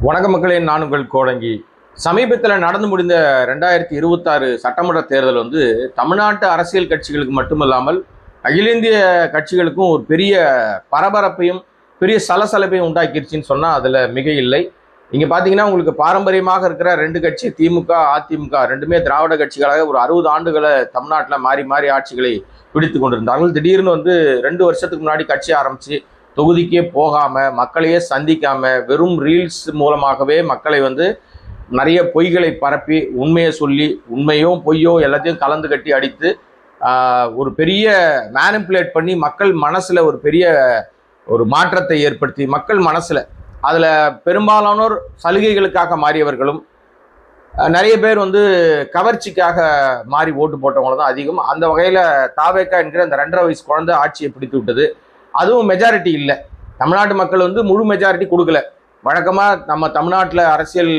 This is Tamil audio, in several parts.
வணக்க மக்களே, நான் உங்கள் கோடங்கி. சமீபத்தில் நடந்து முடிந்த 2026 சட்டமன்ற தேர்தல் தமிழ்நாட்டு அரசியல் கட்சிகளுக்கு மட்டுமல்லாமல் அகில இந்திய கட்சிகளுக்கும் ஒரு பெரிய பரபரப்பையும் பெரிய சலசலப்பையும் உண்டாக்கிருச்சுன்னு சொன்னால் அதில் மிக இல்லை. இங்கே பார்த்தீங்கன்னா உங்களுக்கு பாரம்பரியமாக இருக்கிற ரெண்டு கட்சி திமுக அதிமுக ரெண்டுமே திராவிட கட்சிகளாக ஒரு 60 ஆண்டுகளை தமிழ்நாட்டில் மாறி மாறி ஆட்சிகளை பிடித்து கொண்டிருந்தார்கள். திடீர்னு 2 வருஷத்துக்கு முன்னாடி கட்சி ஆரம்பித்து தொகுதிக்கே போகாமல் மக்களையே சந்திக்காமல் வெறும் ரீல்ஸ் மூலமாகவே மக்களை நிறைய பொய்களை பரப்பி உண்மையை சொல்லி உண்மையோ பொய்யோ எல்லாத்தையும் கலந்து கட்டி அடித்து ஒரு பெரிய மேனிப்புலேட் பண்ணி மக்கள் மனசில் ஒரு பெரிய ஒரு மாற்றத்தை ஏற்படுத்தி மக்கள் மனசில் அதில் பெரும்பாலானோர் சலுகைகளுக்காக மாறியவர்களும் நிறைய பேர் கவர்ச்சிக்காக மாறி ஓட்டு போட்டவங்களும் தான் அதிகம். அந்த வகையில் தாவேக்கா என்கிற அந்த 2.5 வயசு குழந்தை ஆட்சியை பிடித்து விட்டது. அதுவும் மெஜாரிட்டி இல்லை. தமிழ்நாட்டு மக்கள் முழு மெஜாரிட்டி கொடுக்கல. வழக்கமாக நம்ம தமிழ்நாட்டில் அரசியல்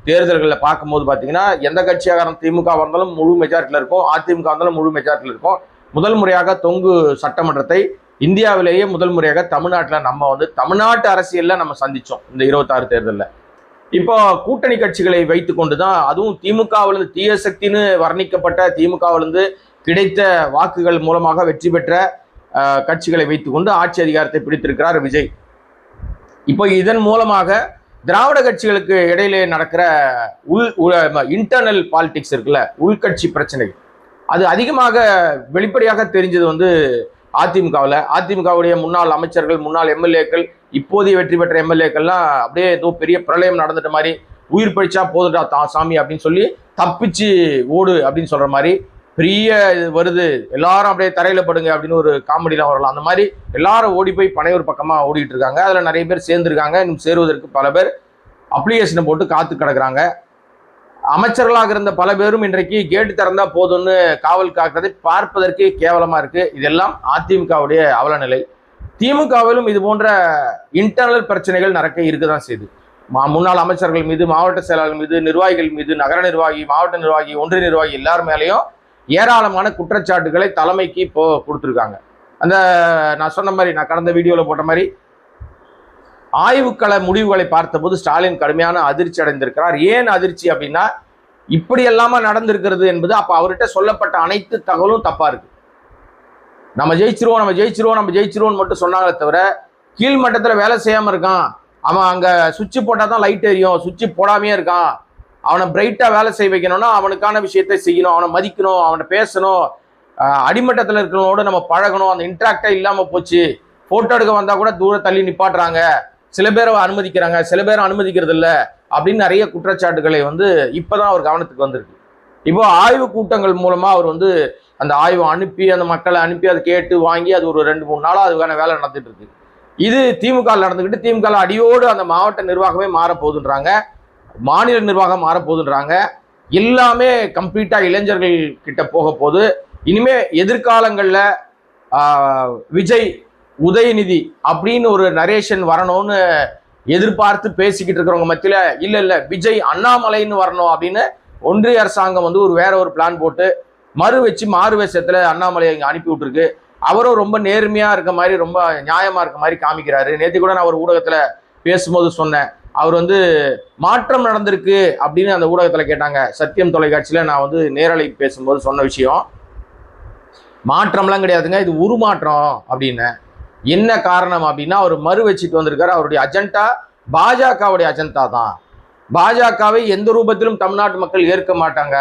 தேர்தல்களில் பார்க்கும்போது பார்த்தீங்கன்னா எந்த கட்சியாக திமுக வந்தாலும் முழு மெஜாரிட்டியில் இருக்கும், அதிமுக வந்தாலும் முழு மெஜாரிட்டியில் இருக்கும். முதல் முறையாக தொங்கு சட்டமன்றத்தை இந்தியாவிலேயே முதல் முறையாக தமிழ்நாட்டில் நம்ம தமிழ்நாட்டு அரசியலில் நம்ம சந்தித்தோம் இந்த 26 தேர்தலில். இப்போ கூட்டணி கட்சிகளை வைத்து கொண்டு தான், அதுவும் திமுகவிலிருந்து தீய சக்தின்னு வர்ணிக்கப்பட்ட திமுகவிலிருந்து கிடைத்த வாக்குகள் மூலமாக வெற்றி பெற்ற கட்சிகளை வைத்துக்கொண்டு ஆட்சி அதிகாரத்தை பிடித்திருக்கிறார் விஜய். இப்போ இதன் மூலமாக திராவிட கட்சிகளுக்கு இடையிலே நடக்கிற இன்டர்னல் பாலிடிக்ஸ் இருக்குல்ல, உள்கட்சி பிரச்சனைகள், அது அதிகமாக வெளிப்படையாக தெரிஞ்சது அதிமுகவில். அதிமுகவுடைய முன்னாள் அமைச்சர்கள், முன்னாள் எம்எல்ஏக்கள், இப்போதைய வெற்றி பெற்ற எம்எல்ஏக்கள்லாம் அப்படியே ஏதோ பெரிய பிரளயம் நடந்துட்ட மாதிரி, உயிர் பழிச்சா போதுடா சாமி அப்படின்னு சொல்லி தப்பிச்சு ஓடு அப்படின்னு சொல்ற மாதிரி, பெரிய வருது எல்லாரும் அப்படியே தரையில படுங்க அப்படின்னு ஒரு காமெடிலாம் வரலாம். அந்த மாதிரி எல்லாரும் ஓடி போய் பனையூர் பக்கமா ஓடிட்டு இருக்காங்க. அதுல நிறைய பேர் சேர்ந்துருக்காங்க. இன்னும் சேருவதற்கு பல பேர் அப்ளிகேஷனை போட்டு காத்து கிடக்குறாங்க. அமைச்சர்களாக இருந்த பல பேரும் இன்றைக்கு கேட்டு திறந்தா போதும்னு காவல் காக்கிறதை பார்ப்பதற்கே கேவலமா இருக்கு. இதெல்லாம் அதிமுகவுடைய அவலநிலை. திமுகவிலும் இது போன்ற இன்டர்னல் பிரச்சனைகள் நிறைய இருக்குதான் செய்யுது. முன்னாள் அமைச்சர்கள் மீது, மாவட்ட செயலாளர்கள் மீது, நிர்வாகிகள் மீது, நகர நிர்வாகி, மாவட்ட நிர்வாகி, ஒன்றிய நிர்வாகி எல்லார் மேலேயும் ஏராளமான குற்றச்சாட்டுகளை தலைமைக்கு இப்போ கொடுத்துருக்காங்க. அந்த நான் சொன்ன மாதிரி, நான் கடந்த வீடியோவில் போட்ட மாதிரி, ஆய்வுக்கள முடிவுகளை பார்த்தபோது ஸ்டாலின் கடுமையான அதிர்ச்சி அடைந்திருக்கிறார். ஏன் அதிர்ச்சி அப்படின்னா, இப்படி எல்லாம நடந்திருக்கிறது என்பது அப்ப அவர்கிட்ட சொல்லப்பட்ட அனைத்து தகவலும் தப்பா இருக்கு. நம்ம ஜெயிச்சிருவோம் நம்ம ஜெயிச்சிருவோம் நம்ம ஜெயிச்சிருவோம் மட்டும் சொன்னாங்களே தவிர, கீழ்மட்டத்தில் வேலை செய்யாம இருக்கான், அவன் அங்க சுவிட்ச் போட்டா தான் லைட் எரியும், சுவிட்ச் போடாமையே இருக்கான், அவனை பிரைட்டா வேலை செய்ய வைக்கணும்னா அவனுக்கான விஷயத்தை செய்யணும், அவனை மதிக்கணும், அவனை பேசணும், அடிமட்டத்தில் இருக்கிறவனோட நம்ம பழகணும், அந்த இன்ட்ராக்டா இல்லாம போச்சு. போட்டோ எடுக்க வந்தா கூட தூர தள்ளி நிப்பாட்டுறாங்க, சில பேரை அனுமதிக்கிறாங்க, சில பேரை அனுமதிக்கிறது இல்லை அப்படின்னு நிறைய குற்றச்சாட்டுகளை இப்பதான் அவர் கவனத்துக்கு வந்திருக்கு. இப்போ ஆய்வு கூட்டங்கள் மூலமா அவர் அந்த ஆய்வு அனுப்பி அந்த மக்களை அனுப்பி அதை கேட்டு வாங்கி அது ஒரு 2-3 நாளா அதுக்கான வேலை நடந்துட்டு இருக்கு. இது திமுக நடந்துக்கிட்டு திமுக அடியோடு அந்த மாவட்ட நிர்வாகமே மாறப்போகுதுன்றாங்க, மாநில நிர்வாகம் மாறப்போகுதுன்றாங்க. எல்லாமே கம்ப்ளீட்டா இளைஞர்கள் கிட்ட போக போகுது. இனிமே எதிர்காலங்கள்ல விஜய் உதயநிதி அப்படின்னு ஒரு நரேஷன் வரணும்னு எதிர்பார்த்து பேசிக்கிட்டு இருக்கிறவங்க மத்தியில இல்ல விஜய் அண்ணாமலைன்னு வரணும் அப்படின்னு ஒன்றிய அரசாங்கம் ஒரு வேற ஒரு பிளான் போட்டு மாறு வேஷத்துல அண்ணாமலையை இங்க அனுப்பி விட்டுருக்கு. அவரும் ரொம்ப நேர்மையா இருக்க மாதிரி, ரொம்ப நியாயமா இருக்க மாதிரி காமிக்கிறாரு. நேற்று கூட நான் ஒரு ஊடகத்துல பேசும்போது சொன்னேன், அவர் மாற்றம் நடந்திருக்கு அப்படின்னு அந்த ஊடகத்துல கேட்டாங்க. சத்தியம் தொலைக்காட்சியில நான் நேரலை பேசும்போது சொன்ன விஷயம், மாற்றம்லாம் கிடையாதுங்க, இது உருமாற்றம் அப்படின்னு. என்ன காரணம் அப்படின்னா, அவர் மறு வச்சுட்டு வந்திருக்காரு. அவருடைய அஜெண்டா பாஜகவுடைய அஜெண்டா தான். பாஜகவை எந்த ரூபத்திலும் தமிழ்நாட்டு மக்கள் ஏற்க மாட்டாங்க,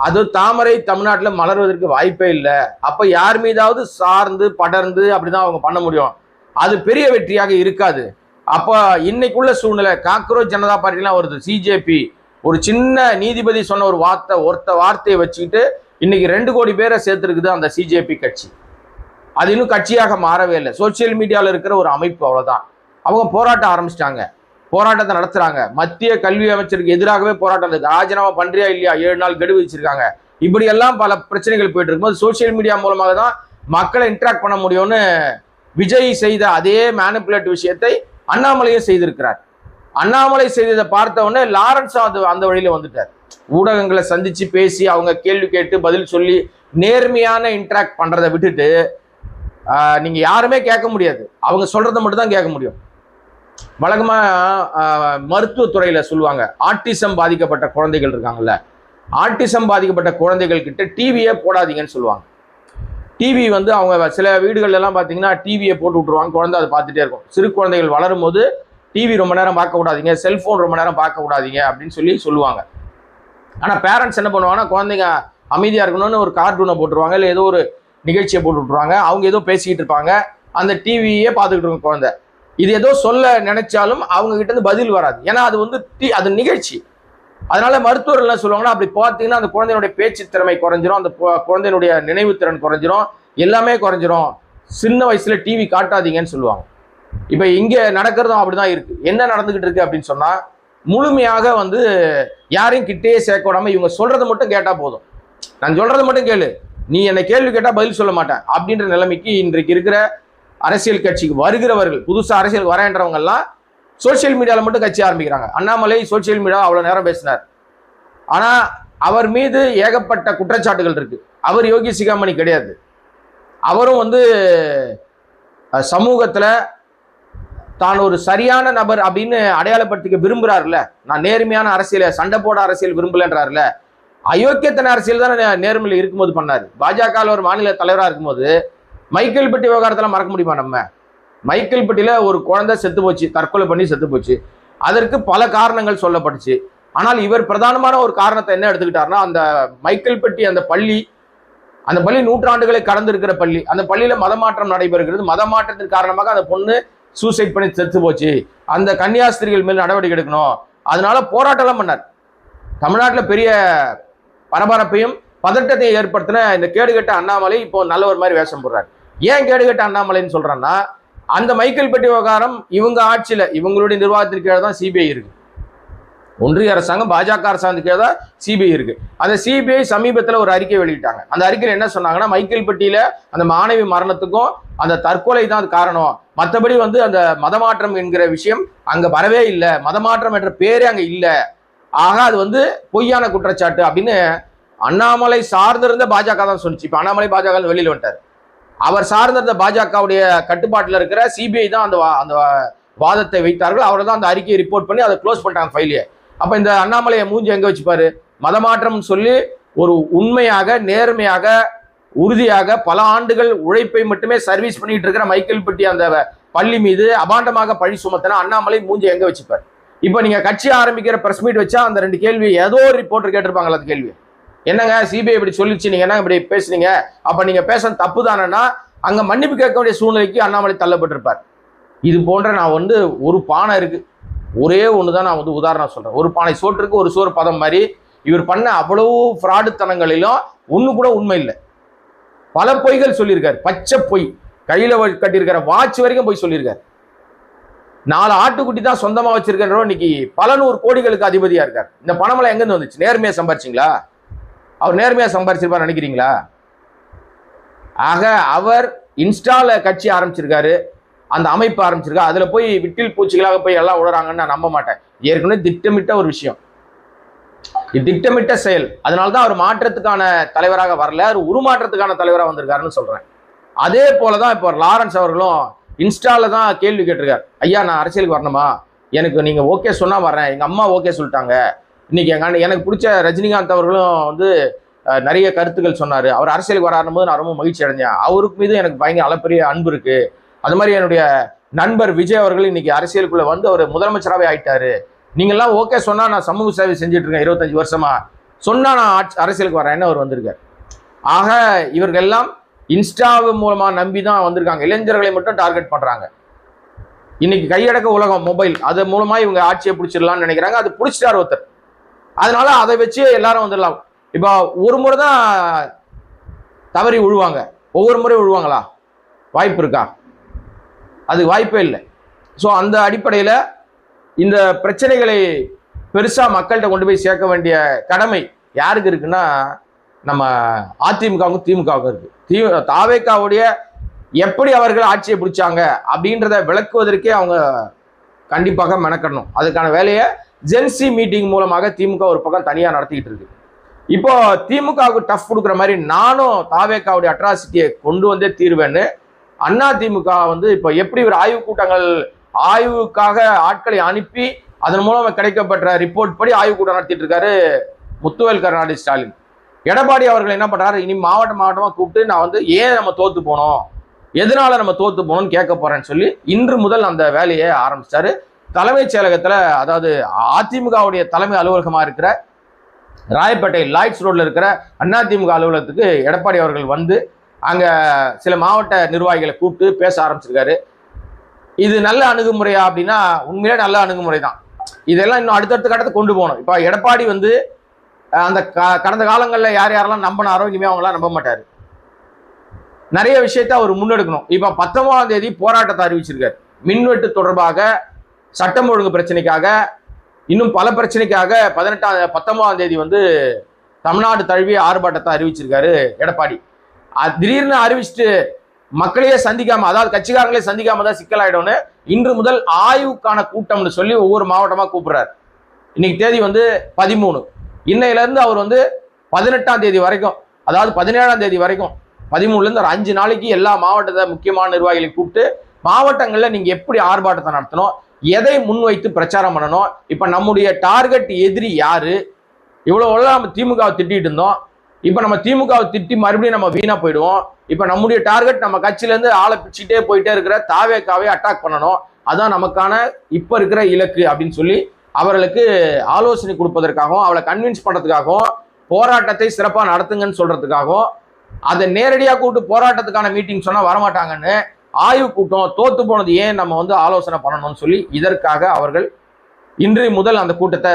அது தாமரை தமிழ்நாட்டில் மலர்வதற்கு வாய்ப்பே இல்லை. அப்ப யார் மீதாவது சார்ந்து படர்ந்து அப்படிதான் அவங்க பண்ண முடியும், அது பெரிய வெற்றியாக இருக்காது. அப்ப இன்னைக்குள்ள சூழ்நிலை காக்ரோச் ஜனதா பார்ட்டிலாம் வருது. சிஜேபி ஒரு சின்ன நீதிபதி சொன்ன ஒரு வார்த்தையை வச்சுக்கிட்டு இன்னைக்கு 2 கோடி பேரை சேர்த்துருக்குது அந்த சிஜேபி கட்சி. அது இன்னும் கட்சியாக மாறவே இல்லை, சோசியல் மீடியாவில் இருக்கிற ஒரு அமைப்பு, அவ்வளவுதான். அவங்க போராட்டம் ஆரம்பிச்சிட்டாங்க, போராட்டத்தை நடத்துறாங்க. மத்திய கல்வி அமைச்சருக்கு எதிராகவே போராட்டம் இருக்கு. ராஜினாமா பண்றியா இல்லையா, 7 நாள் கெடு வச்சிருக்காங்க. இப்படி எல்லாம் பல பிரச்சனைகள் போயிட்டு இருக்கும்போது சோசியல் மீடியா மூலமாக தான் மக்களை இன்டராக்ட் பண்ண முடியும்னு விஜய் செய்த அதே மேனிபுலேட் விஷயத்தை அண்ணாமலையும் செய்திருக்கிறார். அண்ணாமலை செய்ததை பார்த்த உடனே லாரன்ஸ் அந்த வழியில வந்துட்டார். ஊடகங்களை சந்திச்சு பேசி அவங்க கேள்வி கேட்டு பதில் சொல்லி நேர்மையான இன்டராக்ட் பண்றதை விட்டுட்டு நீங்க யாருமே கேட்க முடியாது, அவங்க சொல்றதை மட்டும் தான் கேட்க முடியும். வழக்கமாக மருத்துவத்துறையில் சொல்லுவாங்க, ஆட்டிசம் பாதிக்கப்பட்ட குழந்தைகள் இருக்காங்கல்ல, ஆட்டிசம் பாதிக்கப்பட்ட குழந்தைகள் கிட்ட டிவியே போடாதீங்கன்னு சொல்லுவாங்க. டிவி வந்து அவங்க சில வீடுகள்லாம் பார்த்தீங்கன்னா டிவியை போட்டு விட்டுருவாங்க, குழந்தை அதை பார்த்துட்டே இருக்கும். சிறு குழந்தைகள் வளரும் போது டிவி ரொம்ப நேரம் பார்க்க கூடாதீங்க, செல்ஃபோன் ரொம்ப நேரம் பார்க்க கூடாதீங்க அப்படின்னு சொல்லுவாங்க. ஆனால் பேரண்ட்ஸ் என்ன பண்ணுவாங்கன்னா, குழந்தைங்க அமைதியாக இருக்கணும்னு ஒரு கார்ட்டூனை போட்டுருவாங்க, இல்லை ஏதோ ஒரு நிகழ்ச்சியை போட்டு விட்டுருவாங்க. அவங்க ஏதோ பேசிக்கிட்டு இருப்பாங்க, அந்த டிவியே பார்த்துக்கிட்டு இருக்கும் குழந்தை. இது ஏதோ சொல்ல நினைச்சாலும் அவங்க கிட்ட இருந்து பதில் வராது. ஏன்னா அது வந்து அது நிகழ்ச்சி. அதனால மருத்துவர்கள் என்ன சொல்லுவாங்கன்னா, அப்படி பார்த்தீங்கன்னா அந்த குழந்தையினுடைய பேச்சு திறமை குறைஞ்சிரும், அந்த குழந்தையினுடைய நினைவு திறன் குறைஞ்சிரும், எல்லாமே குறைஞ்சிரும். சின்ன வயசுல டிவி காட்டாதீங்கன்னு சொல்லுவாங்க. இப்ப இங்க நடக்கிறதும் அப்படிதான் இருக்கு. என்ன நடந்துகிட்டு இருக்கு அப்படின்னு சொன்னா, முழுமையாக வந்து யாரையும் கிட்டே சேர்க்க விடாம இவங்க சொல்றதை மட்டும் கேட்டா போதும், நான் சொல்றதை மட்டும் கேளு, நீ என்ன கேள்வி கேட்டா பதில் சொல்ல மாட்டேன் அப்படின்ற நிலைமைக்கு இன்றைக்கு இருக்கிற அரசியல் கட்சிக்கு வருகிறவர்கள், புதுசா அரசியல் வரேன்றவங்க எல்லாம் சோசியல் மீடியாவில் மட்டும் கட்சி ஆரம்பிக்கிறாங்க. அண்ணாமலை சோசியல் மீடியா அவ்வளவு நேரம் பேசினார், ஆனா அவர் மீது ஏகப்பட்ட குற்றச்சாட்டுகள் இருக்கு. அவர் யோகி சிகாமணி கிடையாது. அவரும் வந்து சமூகத்துல தான் ஒரு சரியான நபர் அப்படின்னு அடையாளப்படுத்திக்க விரும்புறாருல, நான் நேர்மையான அரசியல, சண்டை போட அரசியல் விரும்பலன்றாருல. அயோக்கியத்தன அரசியல் தானே நேர்மையில் இருக்கும்போது பண்ணாரு. பாஜக ஒரு மாநில தலைவராக இருக்கும்போது மைக்கேல்பட்டி விவகாரத்தில் மறக்க முடியுமா? நம்ம மைக்கேல்பட்டியில ஒரு குழந்தை செத்து போச்சு, தற்கொலை பண்ணி செத்து போச்சு. அதற்கு பல காரணங்கள் சொல்லப்பட்டுச்சு. ஆனால் இவர் பிரதானமான ஒரு காரணத்தை என்ன எடுத்துக்கிட்டாருன்னா, அந்த மைக்கேல்பட்டி அந்த பள்ளி நூற்றாண்டுகளை கடந்து இருக்கிற பள்ளி, அந்த பள்ளியில மதமாற்றம் நடைபெறுகிறது. மதமாற்றத்தின் காரணமாக அந்த பொண்ணு சூசைட் பண்ணி செத்து போச்சு, அந்த கன்னியாஸ்திரிகள் மேல் நடவடிக்கை எடுக்கணும், அதனால போராட்டம் பண்ணார். தமிழ்நாட்டில் பெரிய பரபரப்பையும் பதட்டத்தையும் ஏற்படுத்தின இந்த கேடுகட்ட அண்ணாமலை இப்போ நல்ல ஒரு மாதிரி வேஷம் போடுறாரு. ஏன் கேடுகட்ட அண்ணாமலைன்னு சொல்றேன்னா, அந்த மைக்கேல்பட்டி விவகாரம் இவங்க ஆட்சியில இவங்களுடைய நிர்வாகத்திற்கு கீழே தான் சிபிஐ இருக்கு. ஒன்றிய அரசாங்கம் பாஜக அரசாங்கத்துக்கு கீழே தான் சிபிஐ இருக்கு. அந்த சிபிஐ சமீபத்தில் ஒரு அறிக்கை வெளியிட்டாங்க. அந்த அறிக்கையில் என்ன சொன்னாங்கன்னா, மைக்கேல்பட்டியில அந்த மாணவி மரணத்துக்கும் அந்த தற்கொலை தான் அது காரணம், மற்றபடி வந்து அந்த மதமாற்றம் என்கிற விஷயம் அங்க வரவே இல்லை, மதமாற்றம் என்ற பேரே அங்க இல்லை, ஆக அது வந்து பொய்யான குற்றச்சாட்டு அப்படின்னு அண்ணாமலை சார்ந்திருந்த பாஜக தான் சொன்னிச்சு. இப்ப அண்ணாமலை பாஜக வெளியில வந்துட்டார். அவர் சார்ந்திருந்த பாஜகவுடைய கட்டுப்பாட்டில் இருக்கிற சிபிஐ தான் அந்த வாதத்தை வைத்தார்கள். அவர் தான் அந்த அறிக்கையை ரிப்போர்ட் பண்ணி அதை க்ளோஸ் பண்ணிட்டாங்க ஃபைலையே. அப்ப இந்த அண்ணாமலையை மூஞ்சி எங்க வச்சுப்பாரு? மதமாற்றம் சொல்லி ஒரு உண்மையாக, நேர்மையாக, உறுதியாக பல ஆண்டுகள் உழைப்பை மட்டுமே சர்வீஸ் பண்ணிட்டு இருக்கிற மைக்கேல்பட்டி அந்த பள்ளி மீது அபாண்டமாக பழி சுமத்தினா அண்ணாமலை மூஞ்சி எங்க வச்சுப்பார்? இப்ப நீங்க கட்சி ஆரம்பிக்கிற பிரஸ் மீட் வச்சா அந்த ரெண்டு கேள்வி ஏதோ ஒரு ரிப்போர்ட்டர் கேட்டிருப்பாங்களா? அந்த கேள்வி என்னங்க, சிபிஐ இப்படி சொல்லிச்சு, நீங்க என்ன இப்படி பேசுனீங்க, அப்ப நீங்க பேச தப்பு தானேன்னா அங்க மன்னிப்பு கேட்க வேண்டிய சூழ்நிலைக்கு அண்ணாமலை தள்ளப்பட்டிருப்பார். இது போன்ற நான் வந்து ஒரு பானை இருக்கு, ஒரே ஒண்ணுதான் நான் வந்து உதாரணம் சொல்றேன். ஒரு பானை சோற்றுக்கு ஒரு சோறு பதம் மாதிரி இவர் பண்ண அவ்வளவு ஃப்ராடுத்தனங்களிலும் ஒண்ணு கூட உண்மை இல்லை. பல பொய்கள் சொல்லியிருக்காரு, பச்சை பொய். கையில கட்டியிருக்கிற வாட்ச் வரைக்கும் போய் சொல்லியிருக்காரு. 4 ஆட்டுக்குட்டி தான் சொந்தமா வச்சிருக்கிறோம், இன்னைக்கு பல நூறு கோடிகளுக்கு அதிபதியா இருக்கார். இந்த பணமெல்லாம் எங்கிருந்து வந்துச்சு? நேர்மையா சம்பாரிச்சிங்களா? அவர் நேர்மையா சம்பாரிச்சிருப்பார் நினைக்கிறீங்களா? ஆக அவர் இன்ஸ்டால கட்சி ஆரம்பிச்சிருக்காரு, அந்த அமைப்பு ஆரம்பிச்சிருக்காரு. அதுல போய் விட்டில் பூச்சிகளாக போய் எல்லாம் உழறாங்கன்னு நான் நம்ப மாட்டேன். ஏற்கனவே திட்டமிட்ட ஒரு விஷயம், இது திட்டமிட்ட செயல். அதனால்தான் அவர் மாற்றத்துக்கான தலைவராக வரல, அவர் உருமாற்றத்துக்கான தலைவராக வந்திருக்காருன்னு சொல்றேன். அதே போலதான் இப்போ லாரன்ஸ் அவர்களும் இன்ஸ்டால தான் கேள்வி கேட்டிருக்காரு, ஐயா நான் அரசியலுக்கு வரணுமா, எனக்கு நீங்க ஓகே சொன்னா வரேன், எங்க அம்மா ஓகே சொல்லிட்டாங்க. இன்னைக்கு எனக்கு பிடிச்ச ரஜினிகாந்த் அவர்களும் வந்து நிறைய கருத்துக்கள் சொன்னாரு, அவர் அரசியலுக்கு வராடும் போது நான் ரொம்ப மகிழ்ச்சி அடைஞ்சேன், அவருக்கு மீது எனக்கு பயங்கர அளப்பரிய அன்பு இருக்கு. அது மாதிரி என்னுடைய நண்பர் விஜய் அவர்கள் இன்னைக்கு அரசியலுக்குள்ள வந்து அவர் முதலமைச்சராகவே ஆயிட்டாரு, நீங்கெல்லாம் ஓகே சொன்னா நான் சமூக சேவை செஞ்சுட்டு இருக்கேன் 25 வருஷமா, சொன்னா நான் அரசியலுக்கு வரேன்னு அவர் வந்திருக்காரு. ஆக இவர்கள் எல்லாம் இன்ஸ்டாவு மூலமா நம்பி தான் வந்திருக்காங்க. இளைஞர்களை மட்டும் டார்கெட் பண்றாங்க. இன்னைக்கு கையடக்க உலகம் மொபைல், அது மூலமா இவங்க ஆட்சியை பிடிச்சிடலாம்னு நினைக்கிறாங்க. அது பிடிச்சிட்டார் ஒருத்தர், அதனால அதை வச்சு எல்லாரும் வந்துடலாம். இப்போ ஒரு முறை தான் தவறி விழுவாங்க, ஒவ்வொரு முறை விழுவாங்களா? வாய்ப்பு இருக்கா? அது வாய்ப்பே இல்லை. ஸோ அந்த அடிப்படையில் இந்த பிரச்சனைகளை பெருசா மக்கள்கிட்ட கொண்டு போய் சேர்க்க வேண்டிய கடமை யாருக்கு இருக்குன்னா, நம்ம அதிமுகவுக்கும் திமுகவுக்கும் இருக்கு. தாவேக்காவுடைய எப்படி அவர்கள் ஆட்சியை பிடிச்சாங்க அப்படின்றத விளக்குவதற்கே அவங்க கண்டிப்பாக மெனக்கணும். அதுக்கான வேலையை ஜென்சி மீட்டிங் மூலமாக திமுக ஒரு பக்கம் தனியா நடத்திக்கிட்டு இருக்கு. இப்போ திமுகவுக்கு டஃப் கொடுக்குற மாதிரி நானும் தாவேக்காவுடைய அட்ராசிட்டியை கொண்டு வந்தே தீர்வேன்னு அண்ணா திமுக வந்து இப்போ எப்படி ஒரு ஆய்வு கூட்டங்கள் ஆய்வுக்காக ஆட்களை அனுப்பி அதன் மூலம் கிடைக்கப்பட்ட ரிப்போர்ட் படி ஆய்வு கூட்டம் நடத்திட்டு இருக்காரு முத்துவேல் கருணாநிதி ஸ்டாலின். எடப்பாடி அவர்கள் என்ன பண்றாரு, இனி மாவட்டமா கூப்பிட்டு நான் வந்து ஏன் நம்ம தோத்து போனோம், எதனால நம்ம தோத்து போனோம்னு கேட்க போறேன்னு சொல்லி இன்று முதல் அந்த வேலையை ஆரம்பிச்சாரு. தலைமைச் செயலகத்துல, அதாவது அதிமுகவுடைய தலைமை அலுவலகமா இருக்கிற ராயப்பேட்டை லாய்ட்ஸ் ரோட்ல இருக்கிற அதிமுக அலுவலகத்துக்கு எடப்பாடி அவர்கள் வந்து அங்க சில மாவட்ட நிர்வாகிகளை கூப்பிட்டு பேச ஆரம்பிச்சிருக்காரு. இது நல்ல அணுகுமுறையா அப்படின்னா உண்மையிலே நல்ல அணுகுமுறை தான். இதெல்லாம் இன்னும் அடுத்தடுத்த கட்டத்தை கொண்டு போகணும். இப்போ எடப்பாடி வந்து அந்த கடந்த காலங்களில் யார் யாரெல்லாம் நம்பினாரோ இனிமே அவங்களாம் நம்ப மாட்டாரு. நிறைய விஷயத்த அவர் முன்னெடுக்கணும். இப்போ 19ஆம் தேதி போராட்டத்தை அறிவிச்சிருக்காரு. மின்வெட்டு தொடர்பாக, சட்டம் ஒழுங்கு பிரச்சனைக்காக, இன்னும் பல பிரச்சனைக்காக 19ஆம் தேதி வந்து தமிழ்நாடு தழுவிய ஆர்ப்பாட்டத்தை அறிவிச்சிருக்காரு எடப்பாடி. திடீர்னு அறிவிச்சுட்டு மக்களையே சந்திக்காம, அதாவது கட்சிக்காரங்களே சந்திக்காம தான் சிக்கலாயிடும்னு இன்று முதல் ஆய்வுக்கான கூட்டம்னு சொல்லி ஒவ்வொரு மாவட்டமா கூப்பிடுறாரு. இன்னைக்கு தேதி வந்து 13. இன்னையில இருந்து அவர் வந்து 18ஆம் தேதி வரைக்கும், அதாவது 17ஆம் தேதி வரைக்கும் 13ல இருந்து ஒரு 5 நாளைக்கு எல்லா மாவட்டத்தை முக்கியமான நிர்வாகிகளை கூப்பிட்டு மாவட்டங்கள்ல நீங்க எப்படி ஆர்ப்பாட்டத்தை நடத்தணும், எதை முன்வைத்து பிரச்சாரம் பண்ணணும், இப்ப நம்முடைய டார்கெட் எதிரி யாரு, இவ்வளவு நம்ம திமுகவை திட்டிட்டு இருந்தோம், இப்ப நம்ம திமுகவை திட்டி மறுபடியும் நம்ம வீணா போயிடுவோம், இப்ப நம்முடைய டார்கெட் நம்ம கட்சியில இருந்து ஆளை பிச்சுட்டே போயிட்டே இருக்கிற தாவேக்காவை அட்டாக் பண்ணணும், அதான் நமக்கான இப்ப இருக்கிற இலக்கு அப்படின்னு சொல்லி அவர்களுக்கு ஆலோசனை கொடுப்பதற்காகவும் அவளை கன்வின்ஸ் பண்றதுக்காகவும் போராட்டத்தை சிறப்பாக நடத்துங்கன்னு சொல்றதுக்காகவும் அதை நேரடியாக கூப்பிட்டு போராட்டத்துக்கான மீட்டிங் சொன்னா வரமாட்டாங்கன்னு ஆய்வு கூட்டம் தோத்து போனது ஏன் நம்ம வந்து ஆலோசனை பண்ணணும்னு சொல்லி இதற்காக அவர்கள் இன்று முதல் அந்த கூட்டத்தை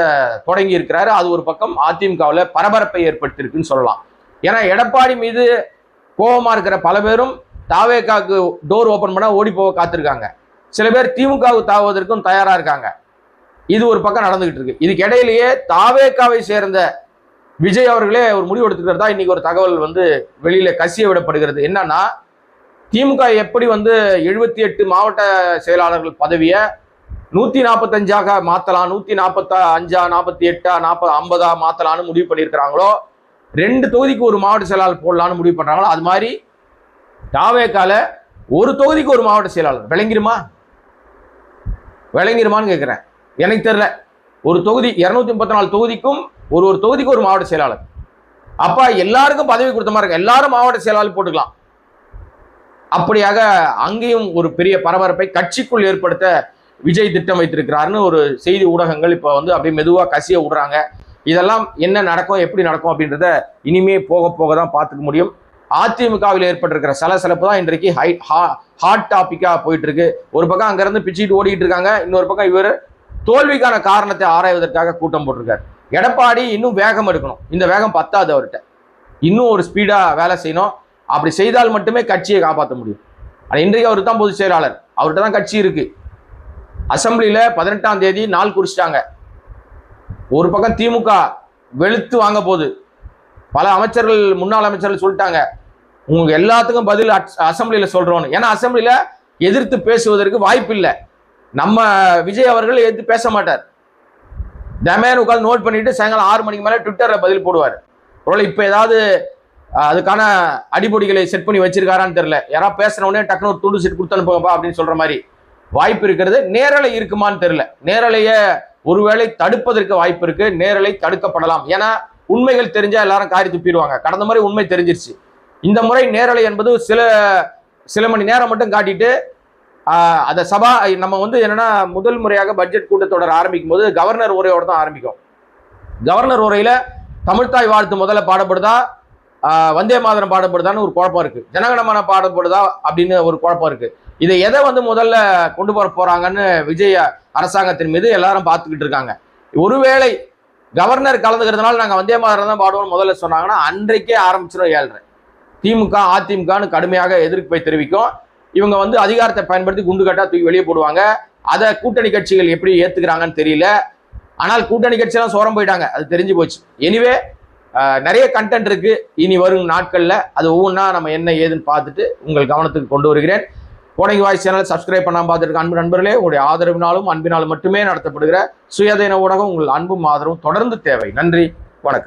தொடங்கி இருக்கிறாரு. அது ஒரு பக்கம் அதிமுகவில் பரபரப்பை ஏற்படுத்தியிருக்குன்னு சொல்லலாம். ஏன்னா எடப்பாடி மீது கோபமா இருக்கிற பல பேரும் தாவேக்காவுக்கு டோர் ஓபன் பண்ணா ஓடி போக காத்திருக்காங்க. சில பேர் திமுகவுக்கு தாவுவதற்கும் தயாரா இருக்காங்க. இது ஒரு பக்கம் நடந்துகிட்டு இருக்கு. இதுக்கு இடையிலேயே தாவேக்காவை சேர்ந்த விஜய் அவர்களே ஒரு முடிவு எடுத்துக்கிறதா இன்னைக்கு ஒரு தகவல் வந்து வெளியில கசிய விடப்படுகிறது. என்னன்னா, திமுக எப்படி வந்து 78 மாவட்ட செயலாளர்கள் பதவியை 145ஆக மாத்தலாம், 145, 48, 40, 50 மாத்தலாம்னு முடிவு பண்ணியிருக்கிறாங்களோ, 2 தொகுதிக்கு ஒரு மாவட்ட செயலாளர் போடலாம்னு முடிவு பண்றாங்களோ, அது மாதிரி தாவேக்கால ஒரு தொகுதிக்கு ஒரு மாவட்ட செயலாளர் விளங்கிருமான்னு கேட்கிறேன். எனக்கு தெரியல. ஒரு தொகுதி 234 தொகுதிக்கும் ஒரு தொகுதிக்கு ஒரு மாவட்ட செயலாளர். அப்ப எல்லாருக்கும் பதவி கொடுத்த மாதிரி இருக்கு. எல்லாரும் மாவட்ட செயலாளர் போட்டுக்கலாம். அப்படியாக அங்கேயும் ஒரு பெரிய பரபரப்பை கட்சிக்குள் ஏற்படுத்த விஜய் திட்டம் வைத்திருக்கிறாருன்னு ஒரு செய்தி ஊடகங்கள் இப்ப வந்து அப்படியே மெதுவா கசிய விடுறாங்க. இதெல்லாம் என்ன நடக்கும், எப்படி நடக்கும் அப்படின்றத இனிமே போக போக தான் பார்த்துக்க முடியும். அதிமுகவில் ஏற்பட்டிருக்கிற சலசலப்பு தான் இன்றைக்கு ஹாட் டாபிக்கா போயிட்டு இருக்கு. ஒரு பக்கம் அங்க இருந்து பிச்சுட்டு ஓடிட்டு இருக்காங்க, இன்னொரு பக்கம் இவர் தோல்விக்கான காரணத்தை ஆராய்வதற்காக கூட்டம் போட்டிருக்காரு. எடப்பாடி இன்னும் வேகம் எடுக்கணும். இந்த வேகம் பத்தாது அவர்கிட்ட. இன்னும் ஒரு ஸ்பீடா வேலை செய்யணும். அப்படி செய்தால் மட்டுமே கட்சியை காப்பாற்ற முடியும். இன்றைக்கு அவர் தான் பொதுச் செயலாளர், அவர்கிட்ட தான் கட்சி இருக்கு. அசம்பிளியில 18ஆம் தேதி நாள் குறிச்சிட்டாங்க. ஒரு பக்கம் திமுக வெளுத்து வாங்க போகுது. பல அமைச்சர்கள், முன்னாள் அமைச்சர்கள் சொல்லிட்டாங்க, உங்களுக்கு எல்லாத்துக்கும் பதில் அசம்பிளியில சொல்றோம்னு. ஏன்னா அசம்பிளியில எதிர்த்து பேசுவதற்கு வாய்ப்பு இல்லை. நம்ம விஜய் அவர்கள் எதிர்த்து பேச மாட்டார். டமேன் உட்காந்து நோட் பண்ணிட்டு சாயங்காலம் 6 மணிக்கு மேலே ட்விட்டர்ல பதில் போடுவார். ஒருவேளை இப்போ ஏதாவது அதுக்கான அடிப்பொடிகளை செட் பண்ணி வச்சிருக்காரான்னு தெரியல. யாராவது பேசுனவுடனே டக்குனு ஒரு துண்டு செட் கொடுத்து அனுப்புங்கப்பா அப்படின்னு சொல்ற மாதிரி வாய்ப்பு இருக்கிறது. நேரலை இருக்குமான்னு தெரியல. நேரலைய ஒருவேளை தடுப்பதற்கு வாய்ப்பு இருக்கு. நேரலை தடுக்கப்படலாம். ஏன்னா உண்மைகள் தெரிஞ்சா எல்லாரும் காரி துப்பிடுவாங்க. கடந்த முறை உண்மை தெரிஞ்சிருச்சு. இந்த முறை நேரலை என்பது சில மணி நேரம் மட்டும் காட்டிட்டு அந்த சபா நம்ம வந்து என்னன்னா முதல் முறையாக பட்ஜெட் கூட்டத்தொடர் ஆரம்பிக்கும் போது கவர்னர் உரையோட தான் ஆரம்பிக்கும். கவர்னர் உரையில தமிழ்தாய் வாழ்த்து முதல்ல பாடப்படுதா, வந்தே மாதரம் பாடப்படுதான்னு ஒரு குழப்பம் இருக்கு, ஜனகணமன பாடப்படுதா அப்படின்னு ஒரு குழப்பம் இருக்கு. இதை எதை வந்து முதல்ல கொண்டு போறாங்கன்னு விஜய் அரசாங்கத்தின் மீது எல்லாரும் பார்த்துக்கிட்டு இருக்காங்க. ஒருவேளை கவர்னர் கலந்துக்கிறதுனால நாங்கள் வந்தே மாதரம் தான் பாடுவோம்னு முதல்ல சொன்னாங்கன்னா அன்றைக்கே ஆரம்பிச்சிடும் 7:30. திமுக அதிமுகன்னு கடுமையாக எதிர்ப்பை தெரிவிக்கும். இவங்க வந்து அதிகாரத்தை பயன்படுத்தி குண்டுகட்டா தூக்கி வெளியே போடுவாங்க. அதை கூட்டணி கட்சிகள் எப்படி ஏத்துக்கிறாங்கன்னு தெரியல. ஆனால் கூட்டணி கட்சியெல்லாம் சோரம் போயிட்டாங்க, அது தெரிஞ்சு போச்சு. எனிவே நிறைய கண்டென்ட் இருக்கு இனி வரும் நாட்கள்ல. அது ஒவ்வொன்றா நம்ம என்ன ஏதுன்னு பார்த்துட்டு உங்கள் கவனத்துக்கு கொண்டு வருகிறேன். கோடங்கி வாய்ஸ் சேனல் சப்ஸ்கிரைப் பண்ணாம பார்த்துருக்க அன்பு நண்பர்களே, உங்களுடைய ஆதரவினாலும் அன்பினாலும் மட்டுமே நடத்தப்படுகிற சுயதேன ஊடகம் உங்கள் அன்பும் ஆதரவும் தொடர்ந்து தேவை. நன்றி, வணக்கம்.